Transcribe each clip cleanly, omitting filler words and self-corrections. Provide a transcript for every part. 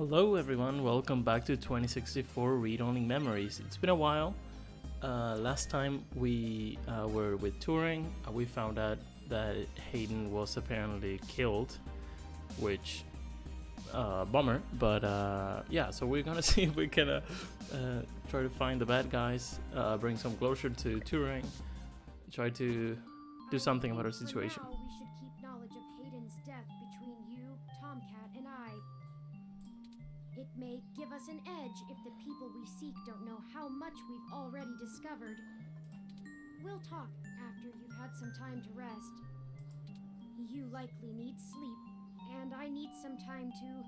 Hello everyone, welcome back to 2064 Read Only Memories. It's been a while. Last time we were with Turing, we found out that Hayden was apparently killed, which bummer, but yeah, so we're gonna see if we can try to find the bad guys, bring some closure to Turing, try to do something about our situation. For now, we should keep knowledge of Hayden's death between you, Tomcat, and I. It may give us an edge if the people we seek don't know how much we've already discovered. We'll talk after you've had some time to rest. You likely need sleep, and I need some time to...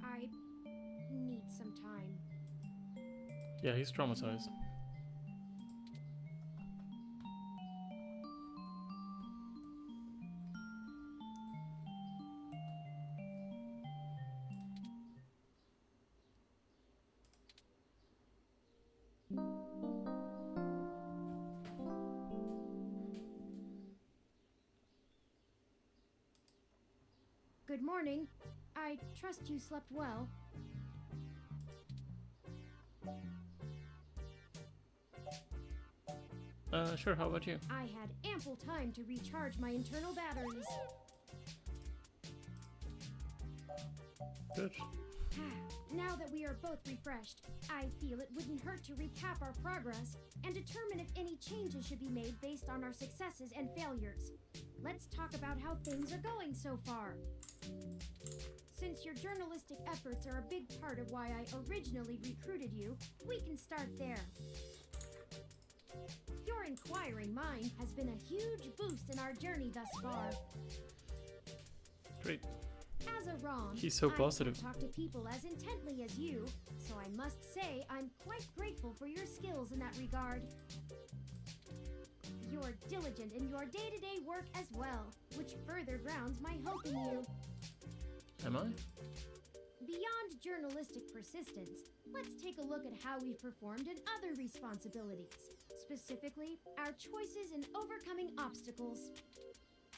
I need some time. Yeah, he's traumatized. Good morning. I trust you slept well. Sure, how about you? I had ample time to recharge my internal batteries. Good. Now that we are both refreshed, I feel it wouldn't hurt to recap our progress and determine if any changes should be made based on our successes and failures. Let's talk about how things are going so far. Since your journalistic efforts are a big part of why I originally recruited you, we can start there. Your inquiring mind has been a huge boost in our journey thus far. Great. As a ROM, He's so positive. I can't talk to people as intently as you, so I must say I'm quite grateful for your skills in that regard. You're diligent in your day-to-day work as well, which further grounds my hope in you. Am I? Beyond journalistic persistence, let's take a look at how we've performed in other responsibilities, specifically our choices in overcoming obstacles.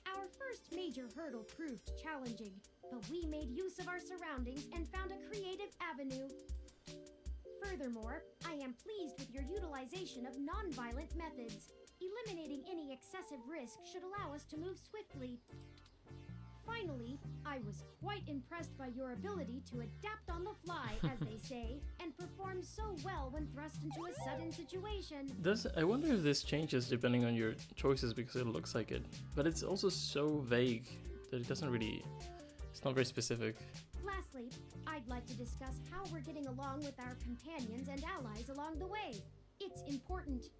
Our first major hurdle proved challenging, but we made use of our surroundings and found a creative avenue. Furthermore, I am pleased with your utilization of non-violent methods. Eliminating any excessive risk should allow us to move swiftly. Finally, I was quite impressed by your ability to adapt on the fly, as they say, and perform so well when thrust into a sudden situation. I wonder if this changes depending on your choices because it looks like it. But it's also so vague that it doesn't really... It's not very specific. Lastly, I'd like to discuss how we're getting along with our companions and allies along the way. It's important.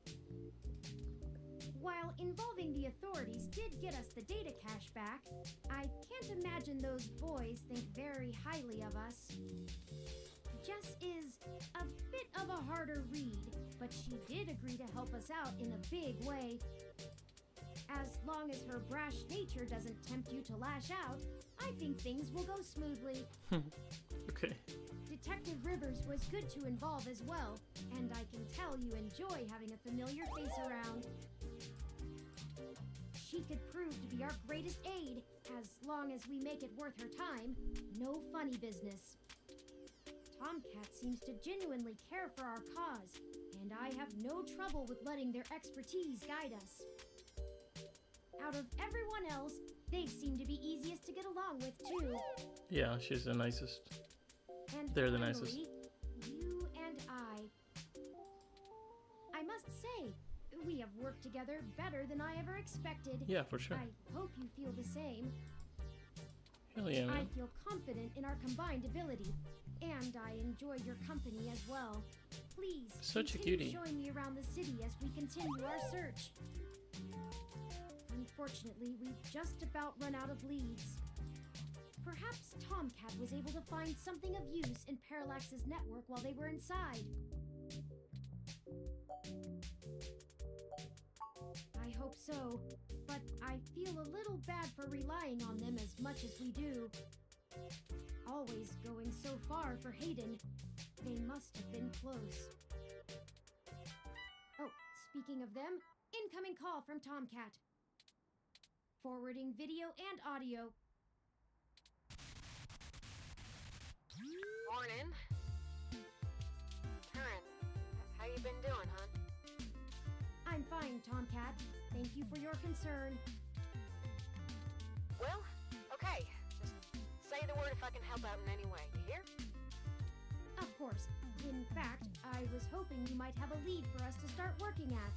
While involving the authorities did get us the data cache back, I can't imagine those boys think very highly of us. Jess is a bit of a harder read, but she did agree to help us out in a big way. As long as her brash nature doesn't tempt you to lash out, I think things will go smoothly. Okay. Detective Rivers was good to involve as well, and I can tell you enjoy having a familiar face around. She could prove to be our greatest aid, as long as we make it worth her time. No funny business. Tomcat seems to genuinely care for our cause, and I have no trouble with letting their expertise guide us. Out of everyone else, they seem to be easiest to get along with, too. Yeah, she's the nicest. And They're the finally, nicest. you and I must say, we have worked together better than I ever expected. Yeah, for sure. I hope you feel the same. Hell yeah, I man. feel confident in our combined ability, and I enjoy your company as well. Please, Such a continue cutie. showing me around the city as we continue our search. Unfortunately, we've just about run out of leads. Perhaps Tomcat was able to find something of use in Parallax's network while they were inside. I hope so, but I feel a little bad for relying on them as much as we do. Always going so far for Hayden. They must have been close. Oh, speaking of them, incoming call from Tomcat. Forwarding video and audio. Morning. Turin, how you been doing, hon? I'm fine, Tomcat. Thank you for your concern. Well, okay. Just say the word if I can help out in any way. You hear? Of course. In fact, I was hoping you might have a lead for us to start working at.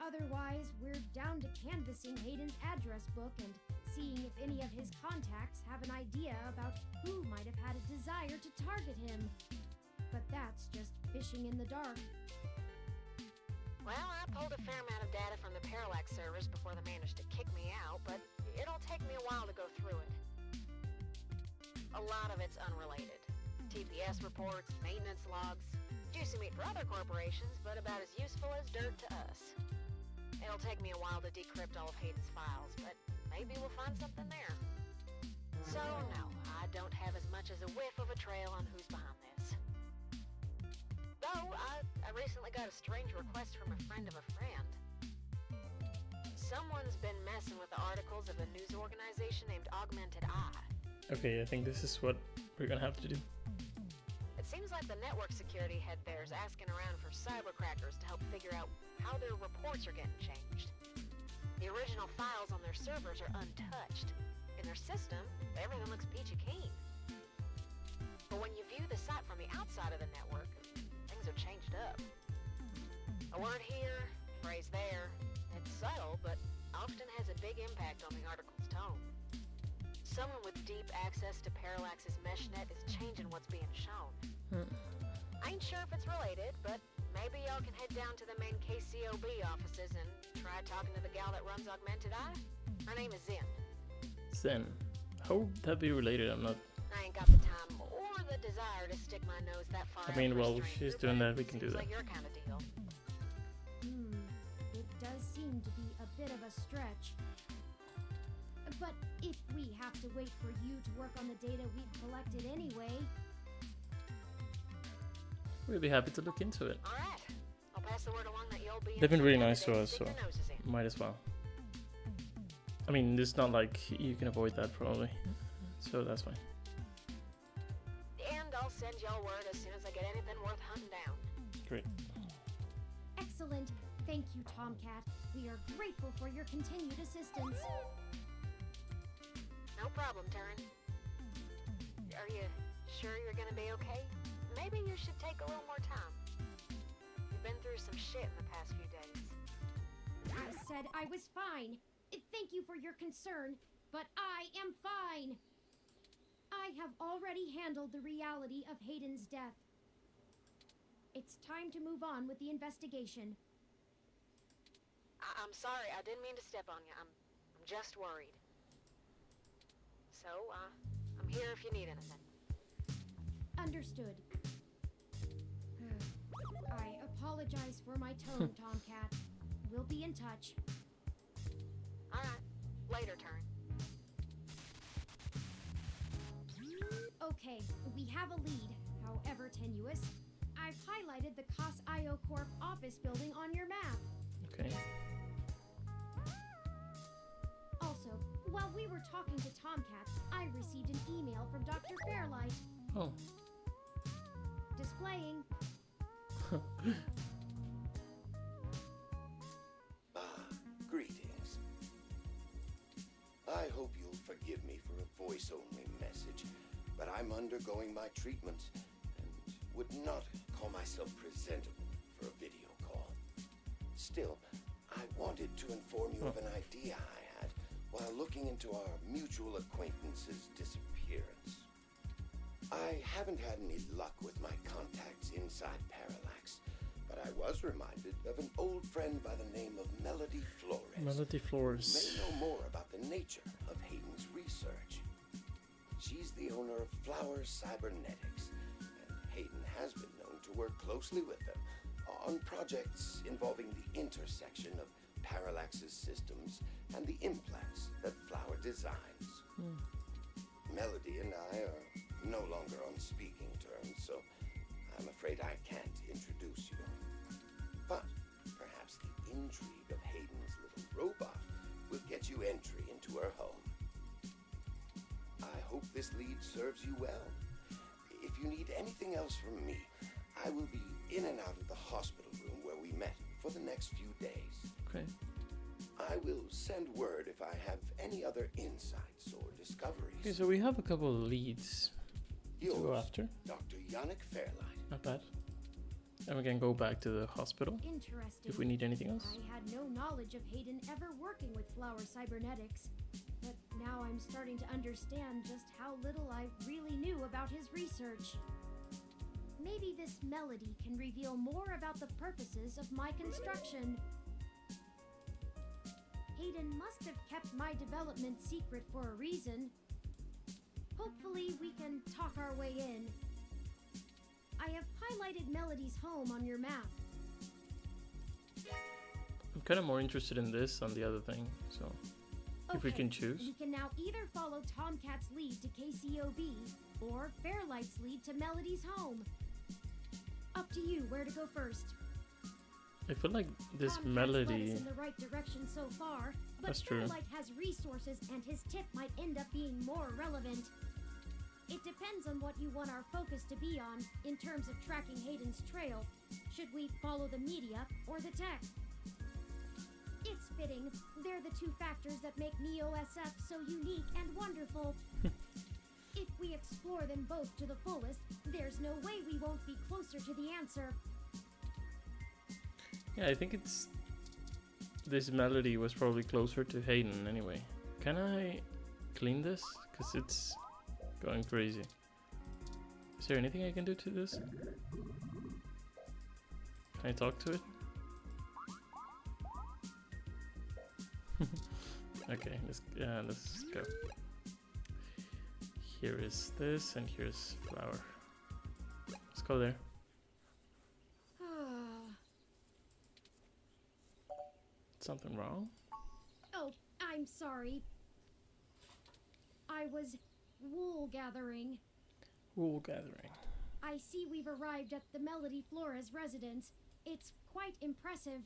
Otherwise, we're down to canvassing Hayden's address book and seeing if any of his contacts have an idea about who might have had a desire to target him. But that's just fishing in the dark. Well, I pulled a fair amount of data from the Parallax servers before they managed to kick me out, but it'll take me a while to go through it. A lot of it's unrelated. TPS reports, maintenance logs, juicy meat for other corporations, but about as useful as dirt to us. It'll take me a while to decrypt all of Hayden's files, but maybe we'll find something there. So, no, I don't have as much as a whiff of a trail on who's behind this. Though, I recently got a strange request from a friend of a friend. Someone's been messing with the articles of a news organization named Augmented Eye. Okay, I think this is what we're gonna have to do. It seems like the network security head there's asking around for cybercrackers to help figure out how their reports are getting changed. The original files on their servers are untouched. In their system, everything looks peachy keen. But when you view the site from the outside of the network, things are changed up. A word here, phrase there. It's subtle, but often has a big impact on the article's tone. Someone with deep access to Parallax's meshnet is changing what's being shown. I ain't sure if it's related, but maybe y'all can head down to the main KCOB offices and try talking to the gal that runs Augmented Eye. Her name is Zen. Zen. How would that be related? I'm not... I ain't got the time or the desire to stick my nose that far. I mean, after a well, stranger, she's doing but that, we can do seems that. like your kind of deal. It does seem to be a bit of a stretch. But if we have to wait for you to work on the data we've collected anyway... We'd be happy to look into it. All right. I'll pass the word along that you'll be... They've been really in nice to today us, stick so your noses in. might as well. I mean, it's not like you can avoid that probably, so that's fine. And I'll send y'all word as soon as I get anything worth hunting down. Great. Excellent. Thank you, Tomcat. We are grateful for your continued assistance. No problem, Turin. Are you sure you're gonna be okay? Maybe you should take a little more time. You've been through some shit in the past few days. I said I was fine. Thank you for your concern, but I am fine. I have already handled the reality of Hayden's death. It's time to move on with the investigation. I'm sorry, I didn't mean to step on you. I'm just worried. So, I'm here if you need anything. Understood. I apologize for my tone, Tomcat. We'll be in touch. Alright, later, Turin. Okay, we have a lead, however tenuous. I've highlighted the COS IO Corp office building on your map. Okay. Also, while we were talking to Tomcat, I received an email from Dr. Fairlight. Oh. Displaying. Greetings. I hope you'll forgive me for a voice-only message, but I'm undergoing my treatment and would not call myself presentable for a video call. Still, I wanted to inform you of an idea I had while looking into our mutual acquaintance's disappearance. I haven't had any luck with my contacts inside Parallax, but I was reminded of an old friend by the name of Melody Flores. Melody Who Flores. may know more about the nature of Hayden's research. She's the owner of Flowers Cybernetics, and Hayden has been known to work closely with them on projects involving the intersection of Parallax's systems and the implants that Flower designs. Melody and I are no longer on speaking terms, so I'm afraid I can't introduce you. But perhaps the intrigue of Hayden's little robot will get you entry into her home. I hope this lead serves you well. If you need anything else from me, I will be in and out of the hospital room where we met for the next few days. Okay. I will send word if I have any other insights or discoveries. Okay, so we have a couple of leads to go Yours, after. Dr. Yannick Fairlight. Not bad. And we can go back to the hospital Interesting. if we need anything else. I had no knowledge of Hayden ever working with Flower Cybernetics, but now I'm starting to understand just how little I really knew about his research. Maybe this melody can reveal more about the purposes of my construction. Hayden must have kept my development secret for a reason. Hopefully we can talk our way in. I have highlighted Melody's home on your map. I'm kind of more interested in this than the other thing, so if we Okay, can choose. We can now either follow Tomcat's lead to KCOB or Fairlight's lead to Melody's home. Up to you where to go first. I feel like this Tomcat's led melody. us in the right direction so far, but That's true. Fairlight has resources and his tip might end up being more relevant. It depends on what you want our focus to be on in terms of tracking Hayden's trail. Should we follow the media or the tech? It's fitting. They're the two factors that make NeoSF so unique and wonderful. If we explore them both to the fullest, there's no way we won't be closer to the answer. Yeah, I think it's. This melody was probably closer to Hayden anyway. Can I clean this? Because it's going crazy. Is there anything I can do to this? Can I talk to it? Okay, let's go. Here is this, and here's flower. Let's go there. Something wrong? Oh, I'm sorry. I was wool gathering. Wool gathering. I see we've arrived at the Melody Flores residence. It's quite impressive.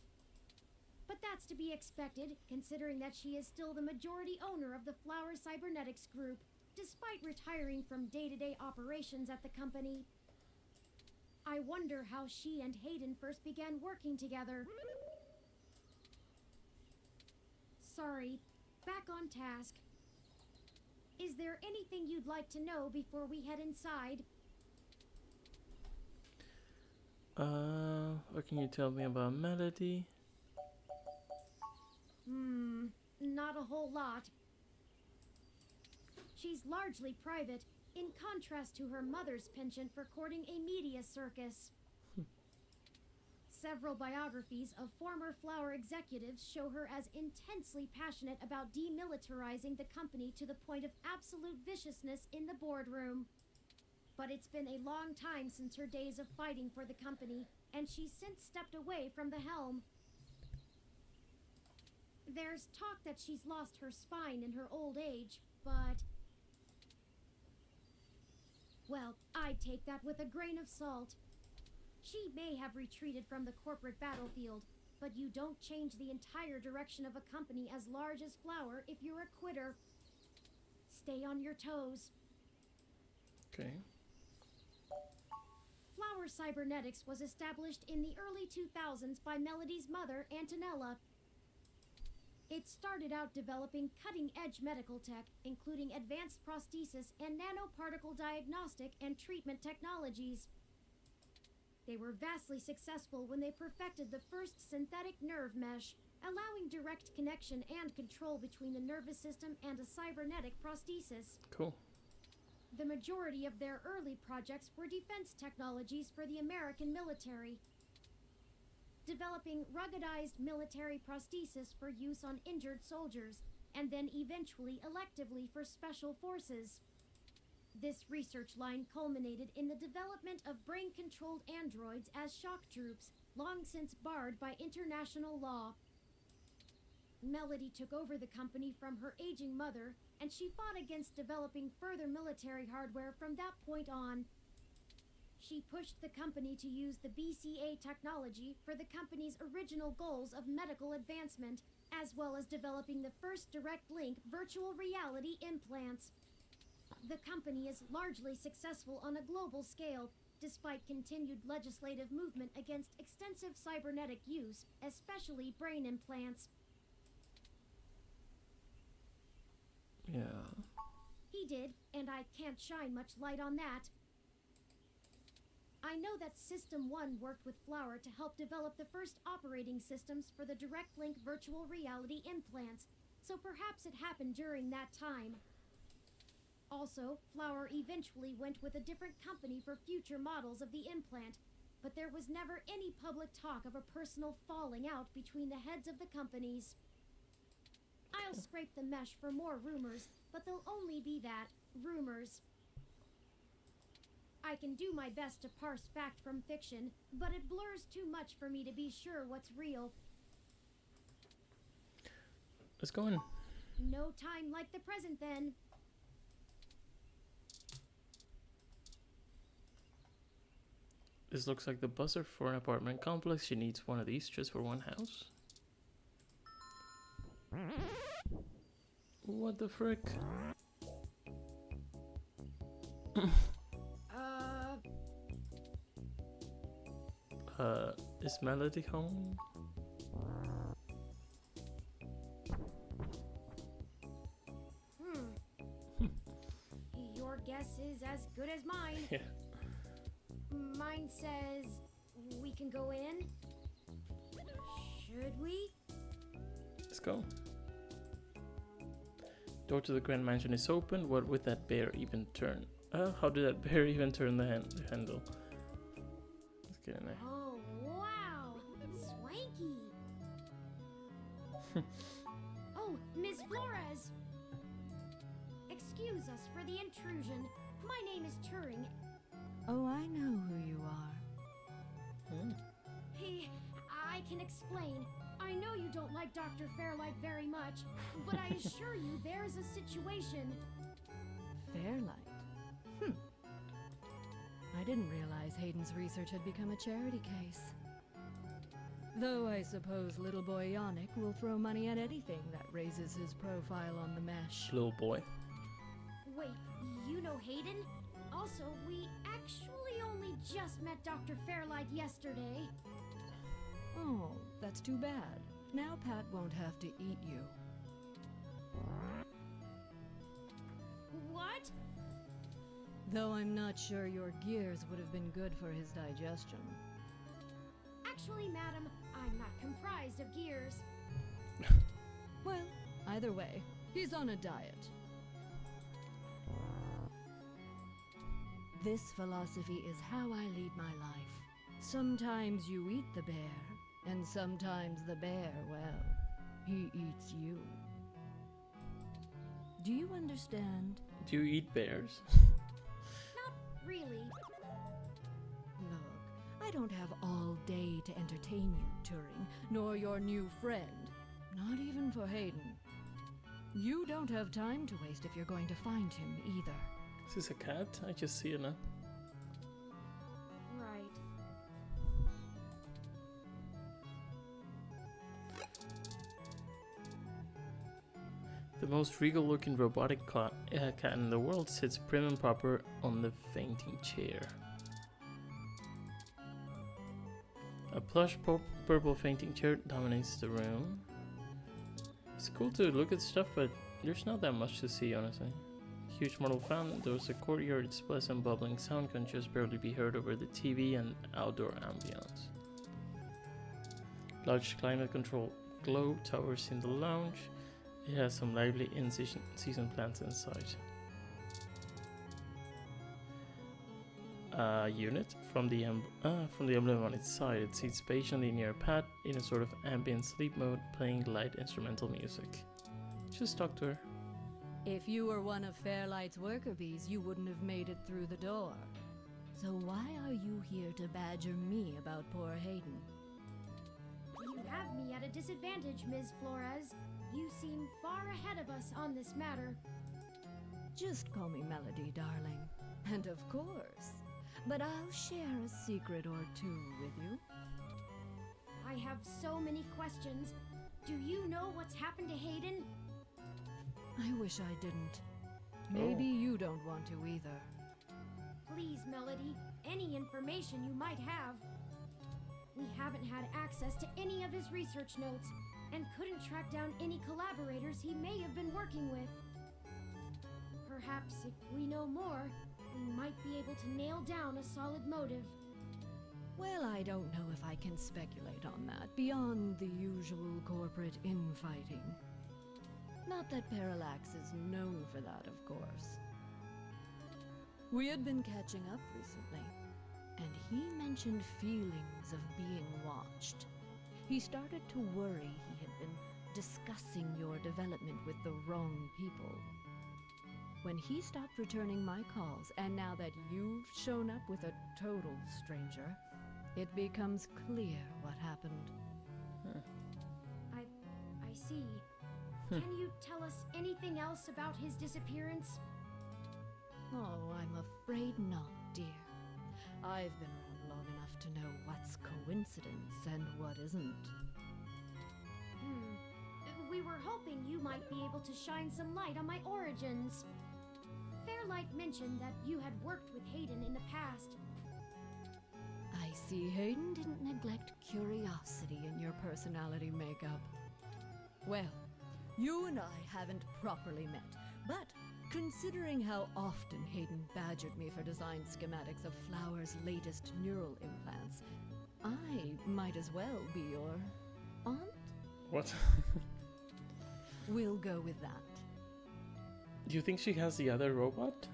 But that's to be expected, considering that she is still the majority owner of the Flower Cybernetics Group, despite retiring from day-to-day operations at the company. I wonder how she and Hayden first began working together. Sorry, back on task. Is there anything you'd like to know before we head inside? What can you tell me about Melody? Not a whole lot. She's largely private, in contrast to her mother's penchant for courting a media circus. Several biographies of former Flower executives show her as intensely passionate about demilitarizing the company to the point of absolute viciousness in the boardroom. But it's been a long time since her days of fighting for the company, and she's since stepped away from the helm. There's talk that she's lost her spine in her old age, but... well, I'd take that with a grain of salt. She may have retreated from the corporate battlefield, but you don't change the entire direction of a company as large as Flower if you're a quitter. Stay on your toes. Okay. Flower Cybernetics was established in the early 2000s by Melody's mother, Antonella. It started out developing cutting-edge medical tech, including advanced prosthesis and nanoparticle diagnostic and treatment technologies. They were vastly successful when they perfected the first synthetic nerve mesh, allowing direct connection and control between the nervous system and a cybernetic prosthesis. Cool. The majority of their early projects were defense technologies for the American military, developing ruggedized military prosthesis for use on injured soldiers, and then eventually electively for special forces. This research line culminated in the development of brain-controlled androids as shock troops, long since barred by international law. Melody took over the company from her aging mother, and she fought against developing further military hardware from that point on. She pushed the company to use the BCA technology for the company's original goals of medical advancement, as well as developing the first direct link virtual reality implants. The company is largely successful on a global scale, despite continued legislative movement against extensive cybernetic use, especially brain implants. Yeah. He did, and I can't shine much light on that. I know that System 1 worked with Flower to help develop the first operating systems for the Direct Link virtual reality implants, so perhaps it happened during that time. Also, Flower eventually went with a different company for future models of the implant, but there was never any public talk of a personal falling out between the heads of the companies. I'll scrape the mesh for more rumors, but they'll only be that, rumors. I can do my best to parse fact from fiction, but it blurs too much for me to be sure what's real. Let's go in. No time like the present, then. This looks like the buzzer for an apartment complex. She needs one of these just for one house. What the frick? Is Melody home? Your guess is as good as mine. Yeah. Mine says we can go in. Should we? Let's go. Door to the Grand Mansion is open. What would that bear even turn? How did that bear even turn the handle? Let's get in there. Oh, wow! Swanky! Oh, Ms. Flores! Excuse us for the intrusion. My name is Turing. Oh, I know who you are. Hey, I can explain. I know you don't like Dr. Fairlight very much, but I assure you there's a situation. Fairlight? I didn't realize Hayden's research had become a charity case. Though I suppose little boy Yannick will throw money at anything that raises his profile on the mesh. Little boy. Wait, you know Hayden? Also, we actually only just met Dr. Fairlight yesterday. Oh, that's too bad. Now Pat won't have to eat you. What? Though I'm not sure your gears would have been good for his digestion. Actually, madam, I'm not comprised of gears. Well, either way, he's on a diet. This philosophy is how I lead my life. Sometimes you eat the bear, and sometimes the bear, well, he eats you. Do you understand? Do you eat bears? Not really. Look, I don't have all day to entertain you, Turing, nor your new friend. Not even for Hayden. You don't have time to waste if you're going to find him either. Is this a cat? I just see it now. Right. The most regal looking robotic cat in the world sits prim and proper on the fainting chair. A plush purple fainting chair dominates the room. It's cool to look at stuff, but there's not that much to see, honestly. Huge model fountain, there's a courtyard, its pleasant bubbling sound can just barely be heard over the TV and outdoor ambience. Large climate control glow towers in the lounge. It has some lively in-season plants inside. A unit from the emblem on its side. It sits patiently near Pat in a sort of ambient sleep mode, playing light instrumental music. Just talk to her. If you were one of Fairlight's worker bees, you wouldn't have made it through the door. So why are you here to badger me about poor Hayden? You have me at a disadvantage, Ms. Flores. You seem far ahead of us on this matter. Just call me Melody, darling. And of course. But I'll share a secret or two with you. I have so many questions. Do you know what's happened to Hayden? I wish I didn't. Maybe you don't want to either. Please, Melody, any information you might have. We haven't had access to any of his research notes, and couldn't track down any collaborators he may have been working with. Perhaps if we know more, we might be able to nail down a solid motive. Well, I don't know if I can speculate on that, beyond the usual corporate infighting. Not that Parallax is known for that, of course. We had been catching up recently, and he mentioned feelings of being watched. He started to worry he had been discussing your development with the wrong people. When he stopped returning my calls, and now that you've shown up with a total stranger, it becomes clear what happened. I see. Can you tell us anything else about his disappearance? Oh, I'm afraid not, dear. I've been around long enough to know what's coincidence and what isn't. We were hoping you might be able to shine some light on my origins. Fairlight mentioned that you had worked with Hayden in the past. I see Hayden didn't neglect curiosity in your personality makeup. Well, you and I haven't properly met, but considering how often Hayden badgered me for design schematics of Flower's latest neural implants, I might as well be your aunt? What? We'll go with that. Do you think she has the other robot?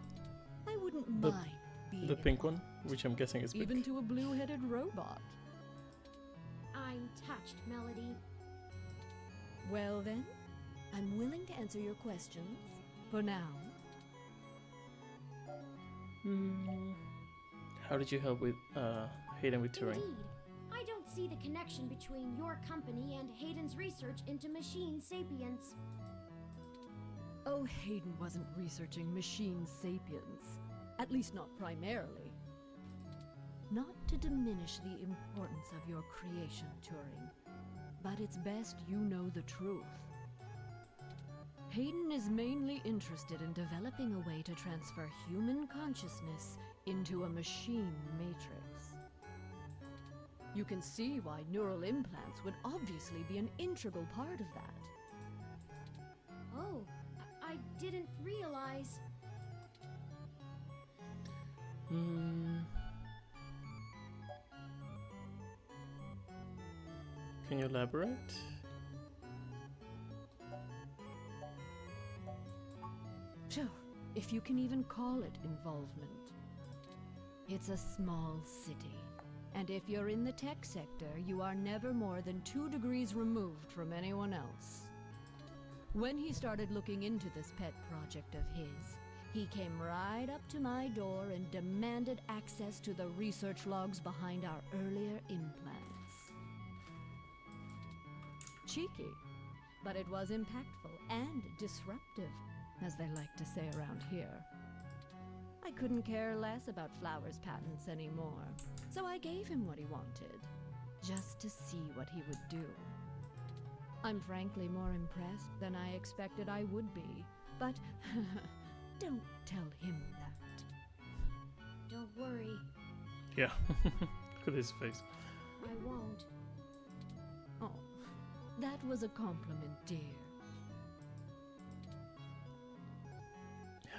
I wouldn't The- mind being The an pink one? aunt, Which I'm guessing is pink. even to a blue-headed robot. I'm touched, Melody. Well then, I'm willing to answer your questions for now. How did you help with Hayden with Turing? Indeed. I don't see the connection between your company and Hayden's research into machine sapience. Oh, Hayden wasn't researching machine sapience. At least not primarily. Not to diminish the importance of your creation, Turing, but it's best you know the truth. Hayden is mainly interested in developing a way to transfer human consciousness into a machine matrix. You can see why neural implants would obviously be an integral part of that. Oh, I didn't realize. Can you elaborate? Sure, if you can even call it involvement. It's a small city, and if you're in the tech sector, you are never more than 2 degrees removed from anyone else. When he started looking into this pet project of his, he came right up to my door and demanded access to the research logs behind our earlier implants. Cheeky, but it was impactful and disruptive, as they like to say around here. I couldn't care less about Flower's patents anymore, so I gave him what he wanted, just to see what he would do. I'm frankly more impressed than I expected I would be, but don't tell him that. Don't worry, Yeah. Look at his face. I won't. Oh, that was a compliment, dear.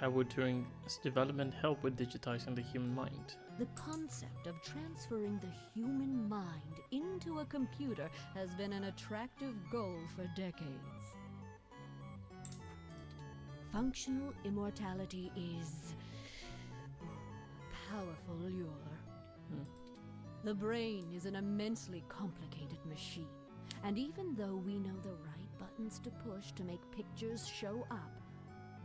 How would Turing's development help with digitizing the human mind? The concept of transferring the human mind into a computer has been an attractive goal for decades. Functional immortality is a powerful lure. The brain is an immensely complicated machine, and even though we know the right buttons to push to make pictures show up,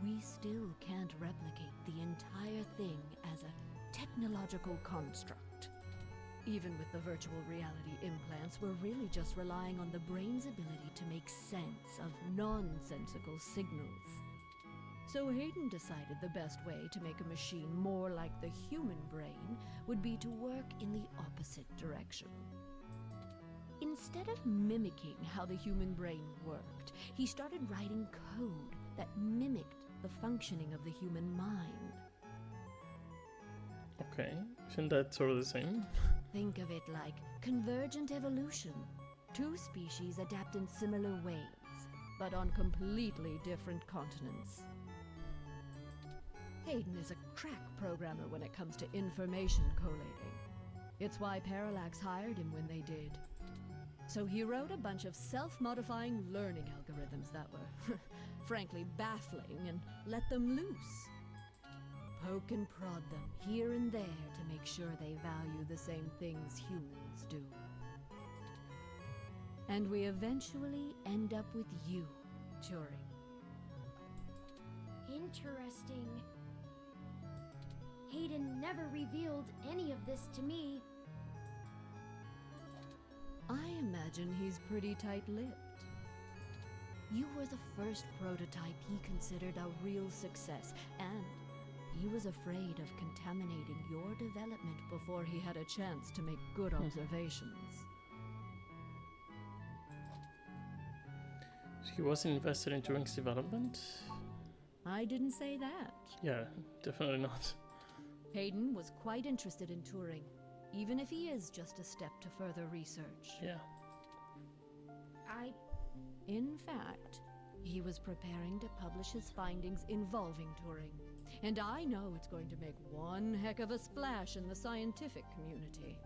we still can't replicate the entire thing as a technological construct. Even with the virtual reality implants, we're really just relying on the brain's ability to make sense of nonsensical signals. So Hayden decided the best way to make a machine more like the human brain would be to work in the opposite direction. Instead of mimicking how the human brain worked, he started writing code that mimicked the functioning of the human mind. Okay, isn't that sort of the same? Think of it like convergent evolution. Two species adapt in similar ways, but on completely different continents. Hayden is a crack programmer when it comes to information collating. It's why Parallax hired him when they did. So he wrote a bunch of self-modifying learning algorithms that were, frankly, baffling and let them loose. Poke and prod them here and there to make sure they value the same things humans do. And we eventually end up with you, Turing. Interesting. Hayden never revealed any of this to me. I imagine he's pretty tight-lipped. You were the first prototype he considered a real success, and he was afraid of contaminating your development before he had a chance to make good observations. He wasn't invested in Turing's development? I didn't say that. Yeah, definitely not. Hayden was quite interested in Turing, even if he is just a step to further research. Yeah. In fact, he was preparing to publish his findings involving Turing. And I know it's going to make one heck of a splash in the scientific community.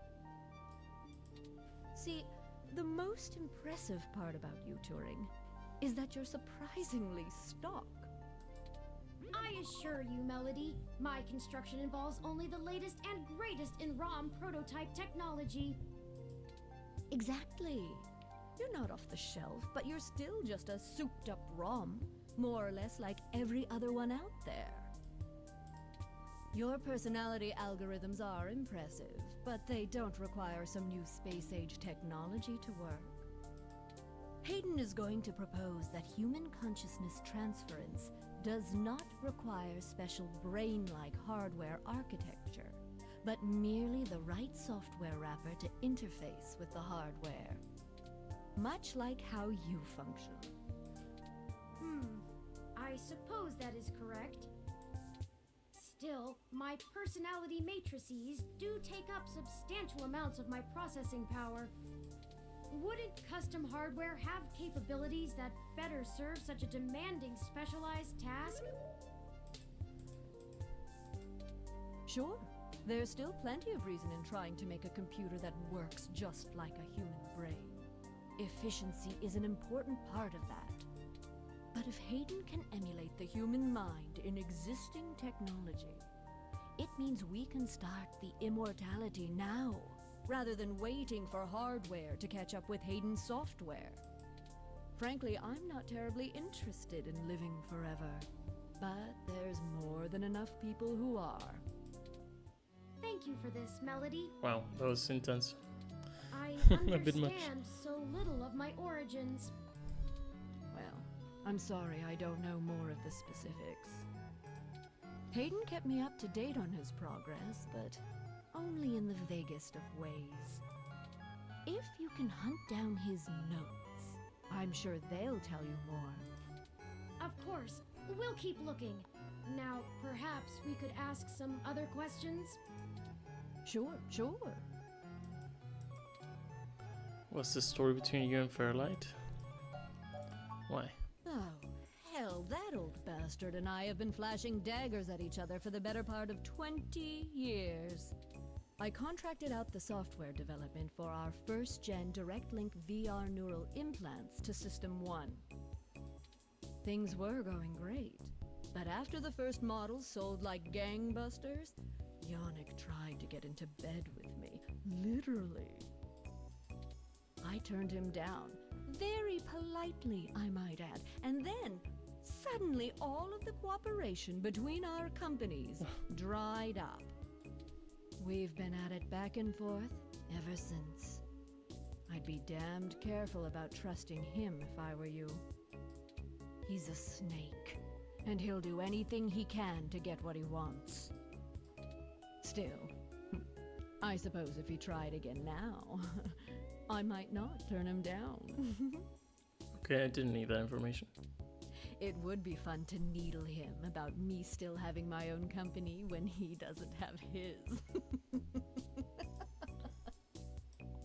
See, the most impressive part about you, Turing, is that you're surprisingly stock. I assure you, Melody, my construction involves only the latest and greatest in ROM prototype technology. Exactly. You're not off the shelf, but you're still just a souped-up ROM, more or less like every other one out there. Your personality algorithms are impressive, but they don't require some new space-age technology to work. Hayden is going to propose that human consciousness transference does not require special brain-like hardware architecture, but merely the right software wrapper to interface with the hardware. Much like how you function. I suppose that is correct. Still, my personality matrices do take up substantial amounts of my processing power. Wouldn't custom hardware have capabilities that better serve such a demanding specialized task? Sure, there's still plenty of reason in trying to make a computer that works just like a human brain. Efficiency is an important part of that. But if Hayden can emulate the human mind in existing technology, it means we can start the immortality now, rather than waiting for hardware to catch up with Hayden's software. Frankly, I'm not terribly interested in living forever, but there's more than enough people who are. Thank you for this, Melody. Wow, that was intense. I A bit much. understand so little of my origins. Well, I'm sorry I don't know more of the specifics. Hayden kept me up to date on his progress, but only in the vaguest of ways. If you can hunt down his notes, I'm sure they'll tell you more. Of course, we'll keep looking. Now, perhaps we could ask some other questions? Sure. What's the story between you and Fairlight? Why? Oh, hell, that old bastard and I have been flashing daggers at each other for the better part of 20 years. I contracted out the software development for our first-gen direct-link VR neural implants to System 1. Things were going great, but after the first models sold like gangbusters, Yannick tried to get into bed with me, literally. I turned him down, very politely, I might add, and then suddenly all of the cooperation between our companies dried up. We've been at it back and forth ever since. I'd be damned careful about trusting him if I were you. He's a snake, and he'll do anything he can to get what he wants. Still, I suppose if he tried again now, I might not turn him down. Okay, I didn't need that information. It would be fun to needle him about me still having my own company when he doesn't have his.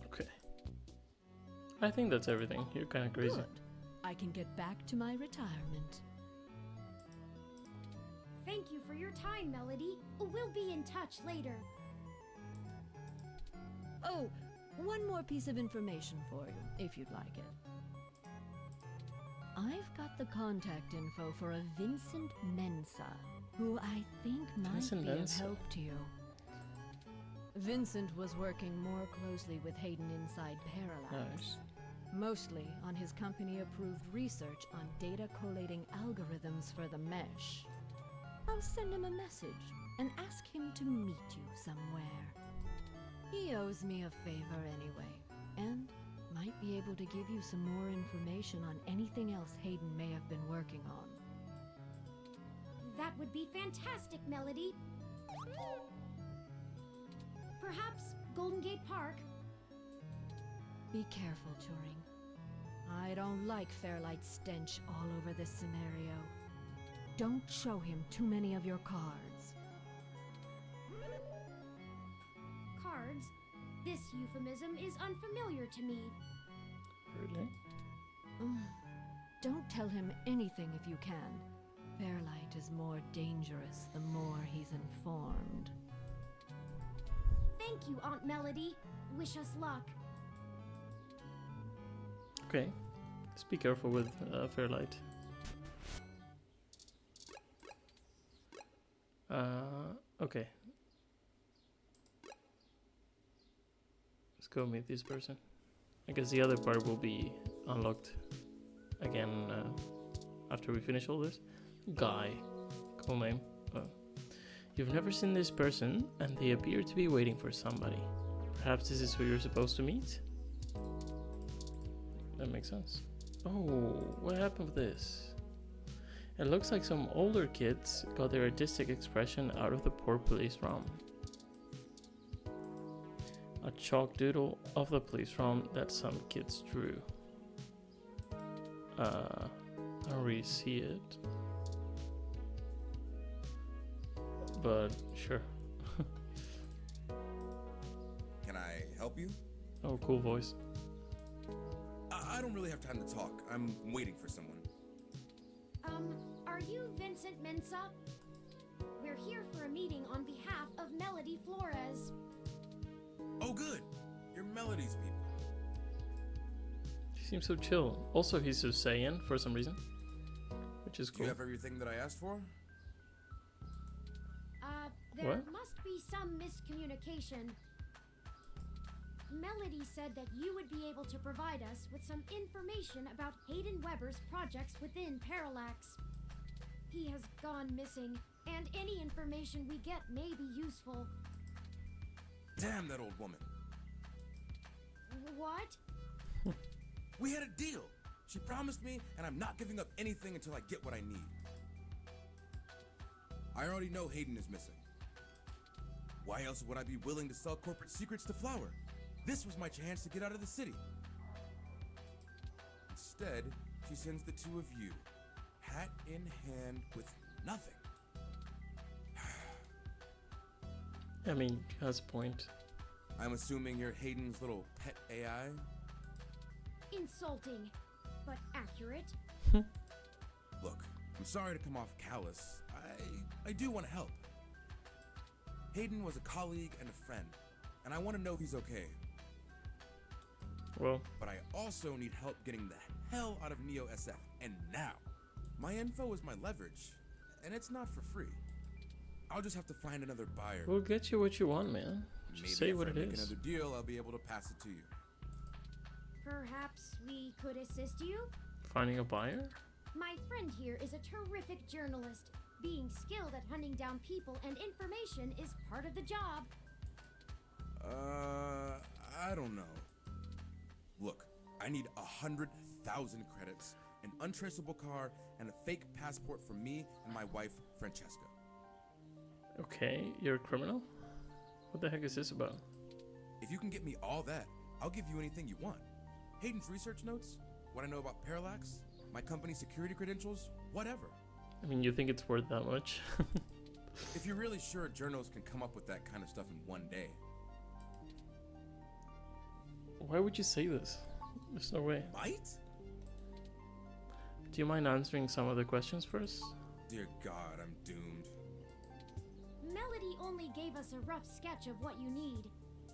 Okay. I think that's everything. You're kind of crazy. Good. I can get back to my retirement. Thank you for your time, Melody. We'll be in touch later. Oh, one more piece of information for you, if you'd like it. I've got the contact info for a Vincent Mensa, who I think might Vincent be of Mensa. help to you. Vincent was working more closely with Hayden inside Parallax. Nice. Mostly on his company-approved research on data collating algorithms for the mesh. I'll send him a message and ask him to meet you somewhere. He owes me a favor anyway, and might be able to give you some more information on anything else Hayden may have been working on. That would be fantastic, Melody. Perhaps Golden Gate Park? Be careful, Turing. I don't like Fairlight's stench all over this scenario. Don't show him too many of your cards. Cards? This euphemism is unfamiliar to me. Really? Don't tell him anything if you can. Fairlight is more dangerous the more he's informed. Thank you, Aunt Melody. Wish us luck. Okay. Just be careful with Fairlight. Okay. Let's go meet this person. I guess the other part will be unlocked again after we finish all this. Guy. Cool name. You've never seen this person, and they appear to be waiting for somebody. Perhaps this is who you're supposed to meet? That makes sense. Oh, what happened with this? It looks like some older kids got their artistic expression out of the poor police ROM. A chalk doodle of the police ROM that some kids drew. I don't really see it. But sure. Can I help you? Oh, cool voice. I don't really have time to talk. I'm waiting for someone. Are you Vincent Mensa? We're here for a meeting on behalf of Melody Flores. Oh, good. You're Melody's people. He seems so chill. Also, he's so Saiyan for some reason, which is Do cool. you have everything that I asked for? There What? must be some miscommunication. Melody said that you would be able to provide us with some information about Hayden Weber's projects within Parallax. He has gone missing, and any information we get may be useful. Damn that old woman. What? We had a deal. She promised me, and I'm not giving up anything until I get what I need. I already know Hayden is missing. Why else would I be willing to sell corporate secrets to Flower? This was my chance to get out of the city. Instead, she sends the two of you, hat in hand with nothing. I mean, he has a point. I'm assuming you're Hayden's little pet AI? Insulting, but accurate. Look, I'm sorry to come off callous. I do want to help. Hayden was a colleague and a friend, and I want to know he's okay. Well, But I also need help getting the hell out of Neo SF, and now. My info is my leverage, and it's not for free. I'll just have to find another buyer. we'll get you what you want, man. Just Maybe say if what I it make is. another deal, I'll be able to pass it to you. Perhaps we could assist you? Finding a buyer? My friend here is a terrific journalist. Being skilled at hunting down people and information is part of the job. I don't know. Look, I need 100,000 credits, an untraceable car, and a fake passport for me and my wife, Francesca. Okay, you're a criminal? What the heck is this about? If you can get me all that, I'll give you anything you want. Hayden's research notes, what I know about Parallax, my company's security credentials, whatever. I mean, you think it's worth that much? If you're really sure journals can come up with that kind of stuff in one day. Why would you say this? There's no way. Might? Do you mind answering some of the questions first? Dear God, I'm doomed. Melody only gave us a rough sketch of what you need.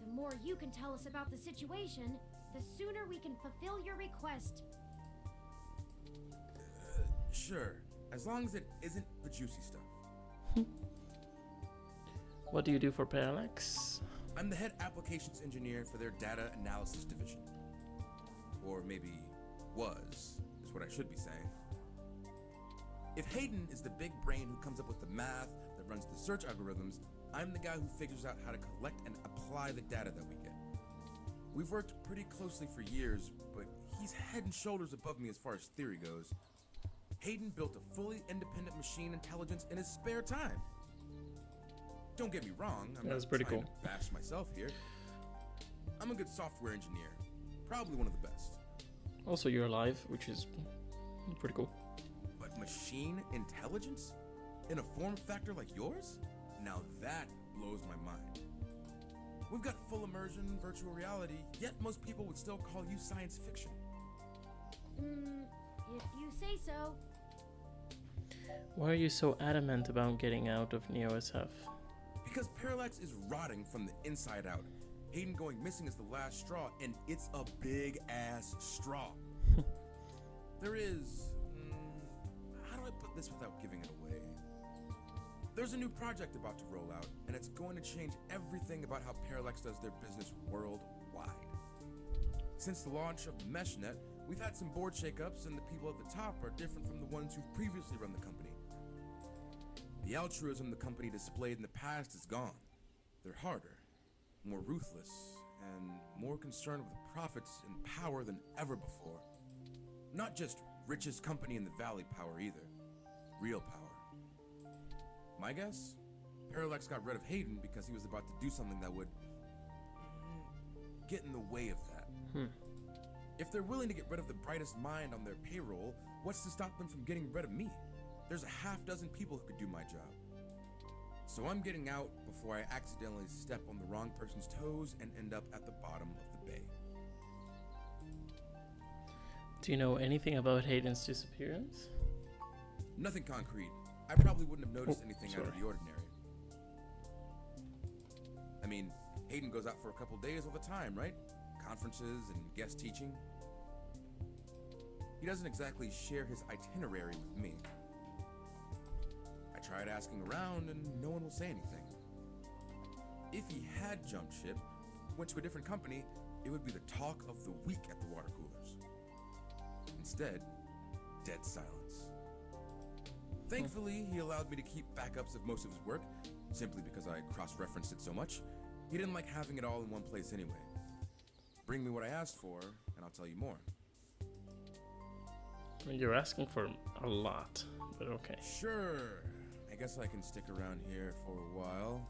The more you can tell us about the situation, the sooner we can fulfill your request. Sure, as long as it isn't the juicy stuff. What do you do for Parallax? I'm the head applications engineer for their data analysis division. Or maybe was, is what I should be saying. If Hayden is the big brain who comes up with the math that runs the search algorithms, I'm the guy who figures out how to collect and apply the data that we get. We've worked pretty closely for years, but he's head and shoulders above me as far as theory goes. Hayden built a fully independent machine intelligence in his spare time. Don't get me wrong, I'm That's not pretty trying cool. to bash myself here. I'm a good software engineer, probably one of the best. Also, you're alive, which is pretty cool. But machine intelligence? In a form factor like yours? Now that blows my mind. We've got full immersion, virtual reality, yet most people would still call you science fiction. If you say so. Why are you so adamant about getting out of NeoSF? Because Parallax is rotting from the inside out. Hayden going missing is the last straw, and it's a big ass straw. There is... how do I put this without giving it away? There's a new project about to roll out, and it's going to change everything about how Parallax does their business worldwide. Since the launch of the MeshNet, we've had some board shakeups, and the people at the top are different from the ones who've previously run the company. The altruism the company displayed in the past is gone. They're harder, more ruthless, and more concerned with profits and power than ever before. Not just richest company in the valley power either. Real power. My guess? Parallax got rid of Hayden because he was about to do something that would get in the way of that. If they're willing to get rid of the brightest mind on their payroll, what's to stop them from getting rid of me? There's a half dozen people who could do my job. So I'm getting out before I accidentally step on the wrong person's toes and end up at the bottom of the bay. Do you know anything about Hayden's disappearance? Nothing concrete. I probably wouldn't have noticed anything out of sorry. the ordinary. I mean, Hayden goes out for a couple days all the time, right? Conferences and guest teaching. He doesn't exactly share his itinerary with me. I tried asking around and no one will say anything. If he had jumped ship, went to a different company, it would be the talk of the week at the water coolers. Instead, dead silence. Thankfully, he allowed me to keep backups of most of his work, simply because I cross-referenced it so much. He didn't like having it all in one place anyway. Bring me what I asked for, and I'll tell you more. I mean, you're asking for a lot, but okay. Sure. I guess I can stick around here for a while.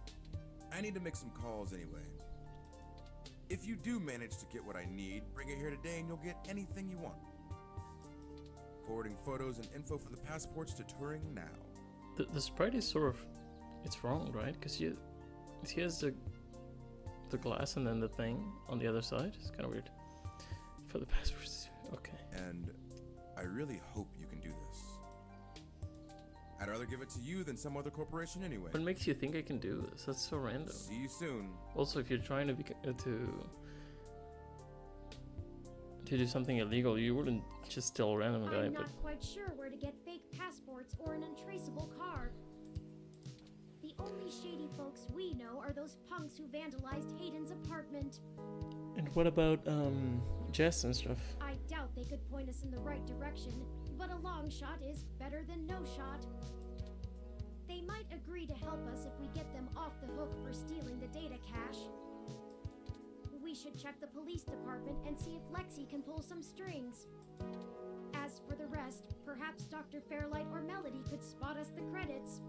I need to make some calls anyway. If you do manage to get what I need, bring it here today and you'll get anything you want. Forwarding photos and info for the passports to Turing now. The sprite is sort of, it's wrong, right? Because he has the glass and then the thing on the other side. It's kind of weird. For the passports, okay. And I really hope you can do this. I'd rather give it to you than some other corporation anyway. What makes you think I can do this? That's so random. See you soon. Also, if you're trying to do something illegal, you wouldn't just steal a random guy. I'm But not quite sure where to get fake passports or an untraceable car. The only shady folks we know are those punks who vandalized Hayden's apartment. and what about Jess and stuff? I doubt they could point us in the right direction, but a long shot is better than no shot. They might agree to help us if we get them off the hook for stealing the data cache. We should check the police department and see if Lexi can pull some strings. As for the rest, perhaps Dr. Fairlight or Melody could spot us the credits.